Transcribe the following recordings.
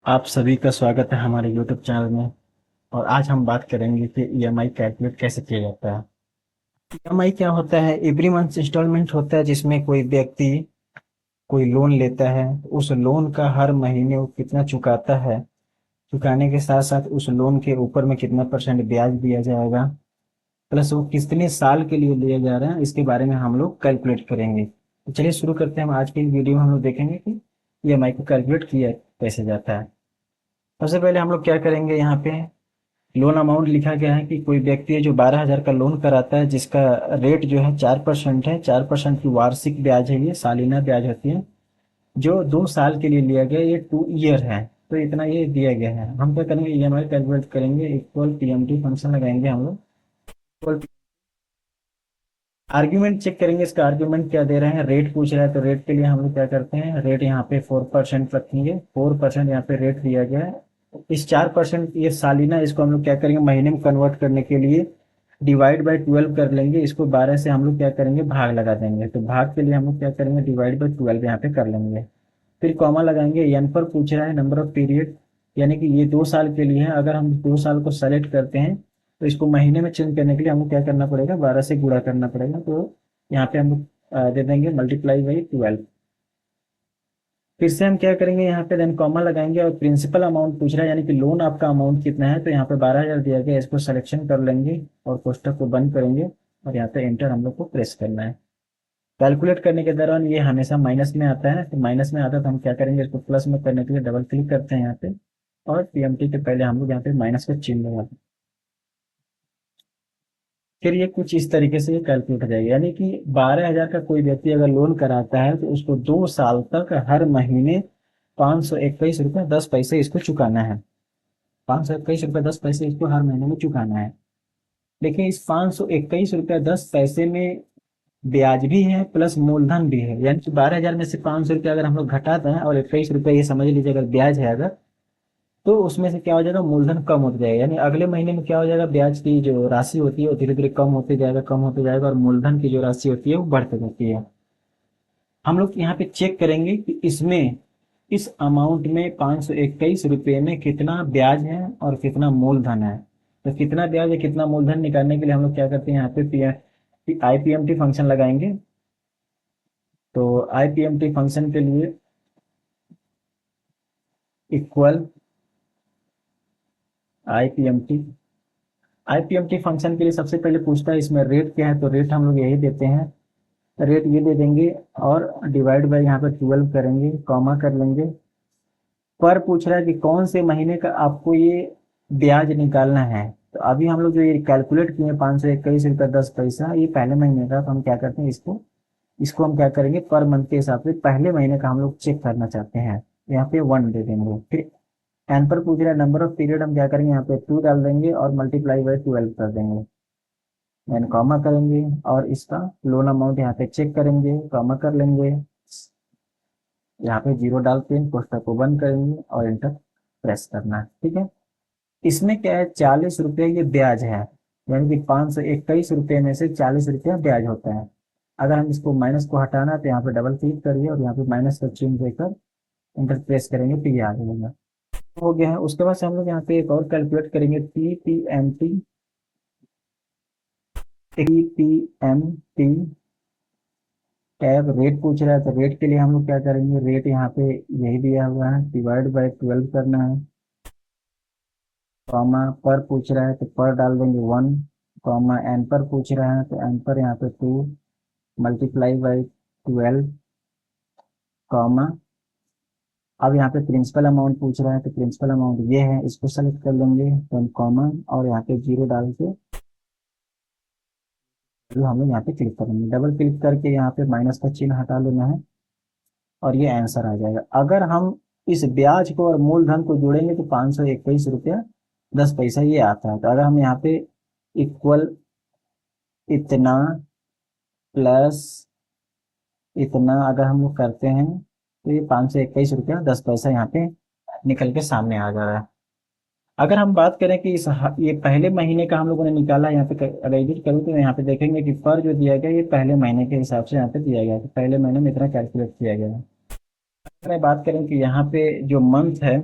आप सभी का स्वागत है हमारे YouTube चैनल में। और आज हम बात करेंगे कि ईएमआई कैलकुलेट कैसे किया जाता है। ईएमआई क्या होता है? एवरी मंथ इंस्टॉलमेंट होता है जिसमें कोई व्यक्ति कोई लोन लेता है तो उस लोन का हर महीने वो कितना चुकाता है, चुकाने के साथ साथ उस लोन के ऊपर में कितना परसेंट ब्याज दिया जाएगा, प्लस वो कितने साल के लिए लिया जा रहा है, इसके बारे में हम लोग कैलकुलेट करेंगे। तो चलिए शुरू करते हैं। हम आज की वीडियो में हम लोग देखेंगे कि ईएमआई को कैलकुलेट किया कैसे जाता है। सबसे पहले हम लोग क्या करेंगे, यहाँ पे लोन अमाउंट लिखा गया है कि कोई व्यक्ति है जो 12,000 का लोन कराता है जिसका रेट जो है 4% है। 4% की वार्षिक ब्याज है, ये सालाना ब्याज होती है। जो 2 साल के लिए लिया गया, ये 2 ईयर है, तो इतना ये दिया गया है। हम क्या करेंगे, ईएमआई कैलकुलेट करेंगे। इक्वल पीएमटी फंक्शन लगाएंगे हम लोग। इक्वल आर्ग्यूमेंट चेक करेंगे, इसका आर्ग्यूमेंट क्या दे रहे हैं। रेट पूछ रहा है तो रेट के लिए हम लोग क्या करते हैं, रेट यहाँ पे 4% रखेंगे। 4% यहाँ पे रेट दिया गया है। इस 4% ये सालाना, इसको हम लोग क्या करेंगे, महीने में कन्वर्ट करने के लिए डिवाइड बाय 12 कर लेंगे। इसको 12 से हम लोग क्या करेंगे, भाग लगा देंगे। तो भाग के लिए हम लोग क्या करेंगे, डिवाइड बाय 12 यहाँ पे कर लेंगे। फिर कॉमा लगाएंगे। एन पर पूछ रहा है नंबर ऑफ पीरियड, यानी कि ये 2 साल के लिए है। अगर हम 2 साल को सेलेक्ट करते हैं तो इसको महीने में चेंज करने के लिए हमको क्या करना पड़ेगा, 12 से गुणा करना पड़ेगा। तो यहाँ पे हम लोग दे देंगे मल्टीप्लाई बाई 12। फिर से हम क्या करेंगे, यहाँ पे देन कॉमा लगाएंगे और प्रिंसिपल अमाउंट पूछ रहा है, यानी कि लोन आपका अमाउंट कितना है। तो यहाँ पे 12,000 दिया गया, इसको सिलेक्शन कर लेंगे और कोष्टक को बंद करेंगे और यहाँ पे एंटर हम लोग को प्रेस करना है। कैलकुलेट करने के दौरान ये हमेशा माइनस में आता है, तो माइनस में आता है तो हम क्या करेंगे, इसको प्लस में करने के लिए डबल क्लिक करते हैं यहाँ पे और पीएमटी के पहले हम लोग यहाँ पे माइनस का चिन्ह लगाते हैं। फिर ये कुछ इस तरीके से ये कैलकुलेट हो जाएगा, यानी कि 12,000 का कोई व्यक्ति अगर लोन कराता है तो उसको 2 साल तक हर महीने 521 रुपये 10 पैसे इसको चुकाना है। 521 रुपये 10 पैसे इसको हर महीने में चुकाना है। लेकिन इस 521 रुपये 10 पैसे में ब्याज भी है प्लस मूलधन भी है, यानी कि 12,000 में से 500 रुपया अगर हम लोग घटाते हैं और 21 रुपये ये समझ लीजिए अगर ब्याज है अगर, तो उसमें से क्या हो जाएगा, मूलधन कम होता जाएगा। यानी अगले महीने में क्या हो जाएगा, ब्याज की जो राशि होती है वो धीरे धीरे कम होते जाएगा, कम होते जाएगा, और मूलधन की जो राशि होती है वो बढ़ते जाती है। हम लोग यहाँ पे चेक करेंगे कि इसमें इस अमाउंट में 521 रुपये में कितना ब्याज है और कितना मूलधन है। तो कितना ब्याज है कितना मूलधन निकालने के लिए हम लोग क्या करते हैं, यहाँ पे आईपीएमटी फंक्शन लगाएंगे। तो आईपीएमटी फंक्शन के लिए इक्वल आईपीएमटी। आईपीएमटी फंक्शन के लिए सबसे पहले पूछता है इसमें रेट क्या है, तो रेट हम लोग यही देते हैं, रेट ये दे देंगे और डिवाइड बाय यहाँ पे 12 करेंगे, कॉमा कर लेंगे। पर पूछ रहा है कि कौन से महीने का आपको ये ब्याज निकालना है। तो अभी हम लोग जो ये कैलकुलेट किए 521 रुपये 10 पैसा, ये पहले महीने का, तो हम क्या करते हैं, इसको इसको हम क्या करेंगे, पर मंथ के हिसाब से पहले महीने का हम लोग चेक करना चाहते हैं। यहाँ पे 1 दे देंगे। फिर एन पर पूछ रहा है नंबर ऑफ पीरियड, हम क्या करेंगे, यहाँ पे 2 डाल देंगे और मल्टीप्लाई बाय 12 कर देंगे। देन कॉमा करेंगे और इसका लोन अमाउंट यहाँ पे चेक करेंगे, कॉमा कर लेंगे। यहाँ पे 0 डाल के कोष्टक को बंद करेंगे और एंटर प्रेस करना है। ठीक है। इसमें क्या है, 40 रुपये ये ब्याज है, यानी कि 521 रुपये में से 40 रुपया ब्याज होता है। अगर हम इसको माइनस को हटाना है तो यहाँ पे डबल क्लिक करिए और यहाँ पे माइनस का चिन्ह देकर इंटर प्रेस करेंगे तो ये आ जाएगा। हो गया है। उसके बाद से हम लोग यहाँ पे एक और कैलकुलेट करेंगे, T P M T tab rate पूछ रहा है। तो रेट के लिए हम लोग क्या करेंगे, रेट यहाँ पे यही दिया हुआ है, डिवाइड बाय 12 करना है। कॉमा पर पूछ रहा है तो पर डाल देंगे 1, कॉमा एन पर पूछ रहा है तो एन पर यहाँ पे 2 मल्टीप्लाई बाई 12, कॉमा। अब यहाँ पे प्रिंसिपल अमाउंट पूछ रहा है तो प्रिंसिपल अमाउंट ये है, इसको सेलेक्ट कर लेंगे, देन कॉमा और यहाँ पे 0 डाल के जो हम लोग यहाँ पे क्लिक करेंगे, डबल क्लिक करके यहाँ पे माइनस का चिन्ह हटा लेना है और ये आंसर आ जाएगा। अगर हम इस ब्याज को और मूलधन को जोड़ेंगे तो 521 रुपया 10 पैसा ये आता है। तो अगर हम यहाँ पे इक्वल इतना प्लस इतना अगर हम लोग करते हैं तो ये 521 रुपया 10 पैसा यहाँ पे निकल के सामने आ जा रहा है। अगर हम बात करें कि ये पहले महीने का हम लोगों ने निकाला, यहाँ पे अगर एडिट करूँ तो यहाँ पे देखेंगे कि पर जो दिया गया ये पहले महीने के हिसाब से यहाँ पे दिया गया है, तो पहले महीने में इतना कैलकुलेट किया गया है। अगर बात करें कि यहाँ पे जो मंथ है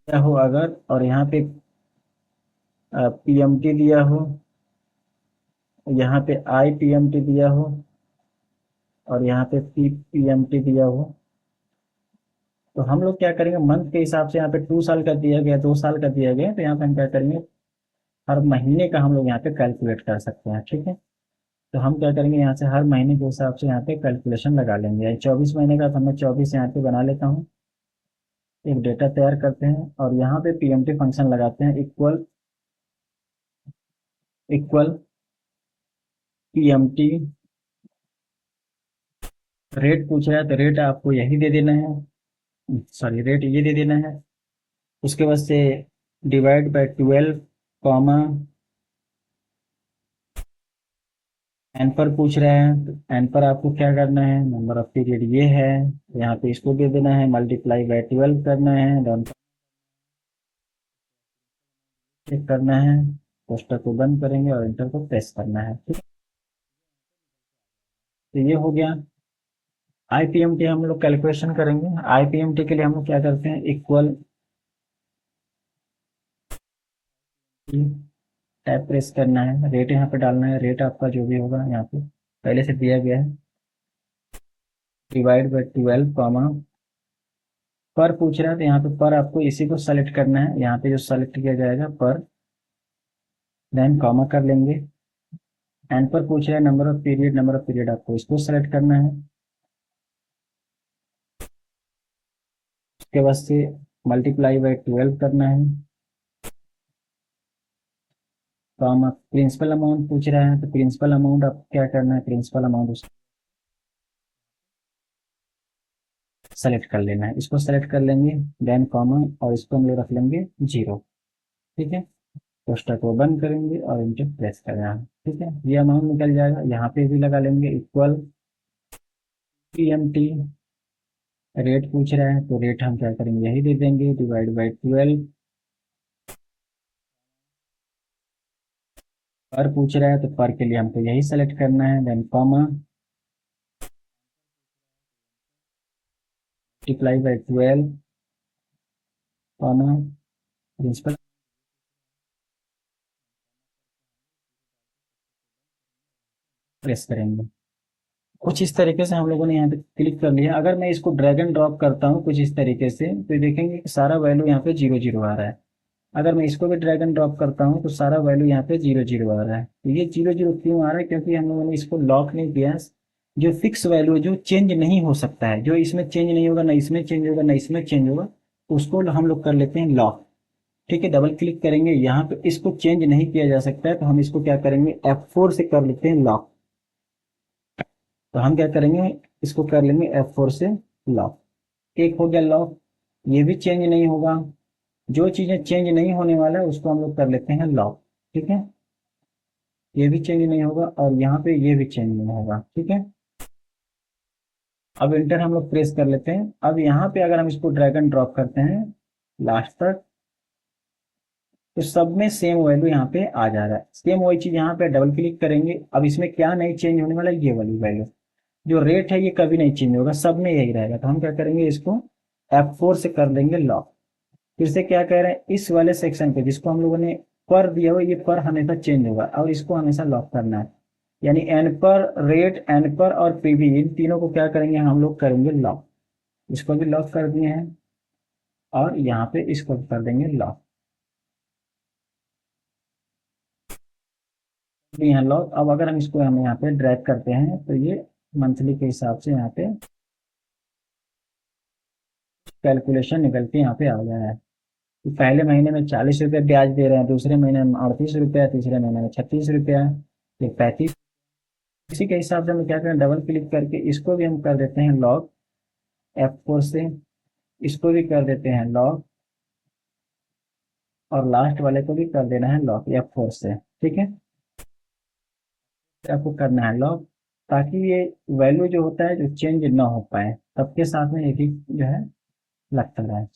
दिया हो अगर, और यहाँ पे पीएमटी दिया हो, यहाँ पे आई पीएमटी दिया हो, और यहाँ पे पी पीएमटी दिया हो, तो हम लोग क्या करेंगे मंथ के हिसाब से, यहाँ पे 2 साल का दिया गया, 2 साल का दिया गया, तो यहाँ पे हम क्या करेंगे हर महीने का हम लोग यहाँ पे कैलकुलेट कर सकते हैं। ठीक है, तो हम क्या करेंगे यहाँ से हर महीने के हिसाब से यहाँ पे कैलकुलेशन लगा लेंगे। 24 महीने का, तो मैं 24 यहाँ पे बना लेता हूँ, एक डेटा तैयार करते हैं और यहाँ पे पीएमटी फंक्शन लगाते हैं, इक्वल इक्वल पीएमटी रेट पूछ रहा है, तो रेट आपको यही दे देना है, सॉरी रेट ये दे देना है। उसके बाद से डिवाइड बाय 12, कॉमा एन पर पूछ रहा है, तो एन पर आपको क्या करना है, नंबर ऑफ पीरियड ये है, तो यहाँ पे इसको दे देना है, मल्टीप्लाई बाय 12 करना है, डन क्लिक करना है, कोष्टक को बंद करेंगे और इंटर को प्रेस करना है। ठीक है, तो ये हो गया। आईपीएमटी हम लोग कैलकुलेशन करेंगे। आईपीएमटी के लिए हम लोग क्या करते हैं, इक्वल टैब प्रेस करना है, रेट यहाँ पे डालना है, रेट आपका जो भी होगा यहाँ पे पहले से दिया गया है, डिवाइड बाय 12, कॉमा पर पूछ रहा है, तो यहाँ पे पर आपको इसी को सेलेक्ट करना है, यहाँ पे जो सेलेक्ट किया जाएगा पर, देन कॉमा कर लेंगे। एन पर पूछ रहा है number of period, number of period आपको इसको सेलेक्ट करना है। उसके बाद से मल्टीप्लाई बाय 12 करना है, कॉमा प्रिंसिपल अमाउंट पूछ रहा है, तो प्रिंसिपल अमाउंट आप क्या करना है, प्रिंसिपल अमाउंट उसको सेलेक्ट कर लेना है, इसको सेलेक्ट कर लेंगे, देन कॉमा और इसको हम लोग रख लेंगे 0। ठीक है, कोष्टक को बंद करेंगे और इंटर प्रेस करना है। ठीक है, ये अमाउंट निकल जाएगा, यहाँ पे भी लगा लेंगे इक्वल पीएमटी रेट पूछ रहा है, तो रेट हम क्या करेंगे यही दे देंगे, डिवाइड बाई 12, पर पूछ रहा है तो पर के लिए हमको यही सेलेक्ट करना है, then comma multiply by 12, comma principal press करेंगे। कुछ इस तरीके से हम लोगों ने यहाँ पे क्लिक कर लिया। अगर मैं इसको ड्रैग एंड ड्रॉप करता हूँ कुछ इस तरीके से, तो देखेंगे कि सारा वैल्यू यहाँ पे 0 0 आ रहा है। अगर मैं इसको भी ड्रैग एंड ड्रॉप करता हूँ तो सारा वैल्यू यहाँ पे 0 0 आ रहा है। तो ये 0 0 क्यों आ रहा है, क्योंकि हम लोगों ने इसको लॉक नहीं किया है। जो फिक्स वैल्यू है, जो चेंज नहीं हो सकता है, जो इसमें चेंज नहीं होगा, ना इसमें चेंज होगा, ना इसमें चेंज होगा, उसको हम लोग कर लेते हैं लॉक। ठीक है, डबल क्लिक करेंगे, यहाँ पे इसको चेंज नहीं किया जा सकता है, तो हम इसको क्या करेंगे F4 से कर लेते हैं लॉक। तो हम क्या करेंगे, इसको कर लेंगे F4 से लॉक। एक हो गया लॉक, ये भी चेंज नहीं होगा। जो चीजें चेंज नहीं होने वाला है उसको हम लोग कर लेते हैं लॉक। ठीक है, ये भी चेंज नहीं होगा और यहाँ पे ये भी चेंज नहीं होगा। ठीक है, अब इंटर हम लोग प्रेस कर लेते हैं। अब यहाँ पे अगर हम इसको ड्रैग एंड ड्रॉप करते हैं लास्ट तक, तो सब में सेम वैल्यू यहाँ पे आ जा रहा है। सेम वही चीज यहाँ पे डबल क्लिक करेंगे। अब इसमें क्या नहीं चेंज होने वाला है, ये वाली वैल्यू जो रेट है ये कभी नहीं चेंज होगा, सब में यही रहेगा। तो हम क्या करेंगे, इसको F4 से कर देंगे लॉक। फिर से क्या कह रहे हैं, इस वाले सेक्शन पे जिसको हम लोगों ने पर दिया हुआ, ये पर हमेशा चेंज होगा और इसको हमेशा लॉक करना है। यानी एन पर, रेट, एन पर और पीवी, इन तीनों को क्या करेंगे हम लोग करेंगे लॉक। इसको भी लॉक कर दिए हैं और यहाँ पे इसको कर देंगे लॉक। यहाँ लॉक। अब अगर हम इसको हम यहाँ पे ड्रैग करते हैं तो ये मंथली के हिसाब से यहाँ पे कैलकुलेशन निकल के यहाँ पे आ गया है कि पहले महीने में 40 रुपये ब्याज दे रहे हैं, दूसरे महीने में 38 रुपया, तीसरे महीने में 36 रुपया, फिर 35। इसी के हिसाब से हम क्या करें, डबल क्लिक करके इसको भी हम कर देते हैं लॉक F4 से, इसको भी कर देते हैं लॉक और लास्ट वाले को भी कर देना है लॉक F4 से। ठीक है, तो आपको करना है लॉक, ताकि ये वैल्यू जो होता है जो चेंज ना हो पाए, सबके साथ में एक ही जो है लगता रहे।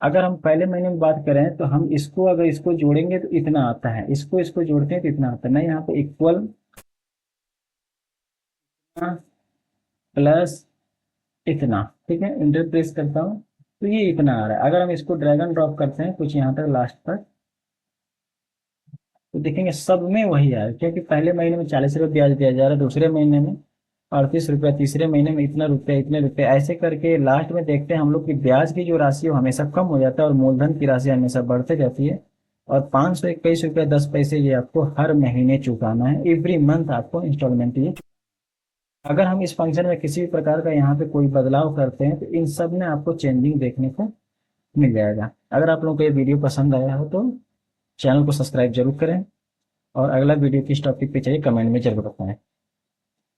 अगर हम पहले महीने में बात करें तो हम इसको अगर इसको जोड़ेंगे तो इतना आता है, इसको इसको जोड़ते हैं तो इतना आता है, नहीं यहाँ पे इक्वल प्लस इतना। ठीक है, इंटर प्रेस करता हूँ, तो ये इतना आ रहा है। अगर हम इसको ड्रैग एंड ड्रॉप करते हैं कुछ यहाँ तक लास्ट तक, तो देखेंगे सब में वही आया, क्योंकि पहले महीने में 40 रुपये ब्याज दिया जा रहा है, दूसरे महीने में 38 रुपया, तीसरे महीने में इतना रुपया, इतने रुपए, ऐसे करके लास्ट में देखते हैं हम लोग कि ब्याज की जो राशि है वो हमेशा कम हो जाता है और मूलधन की राशि हमेशा बढ़ते जाती है। और 521 रुपया 10 पैसे ये आपको हर महीने चुकाना है, एवरी मंथ आपको इंस्टॉलमेंट ये। अगर हम इस फंक्शन में किसी भी प्रकार का यहाँ पे कोई बदलाव करते हैं तो इन सब में आपको चेंजिंग देखने को मिल जाएगा। अगर आप लोगों को ये वीडियो पसंद आया हो तो चैनल को सब्सक्राइब जरूर करें, और अगला वीडियो किस टॉपिक पे चाहिए कमेंट में जरूर बताएं।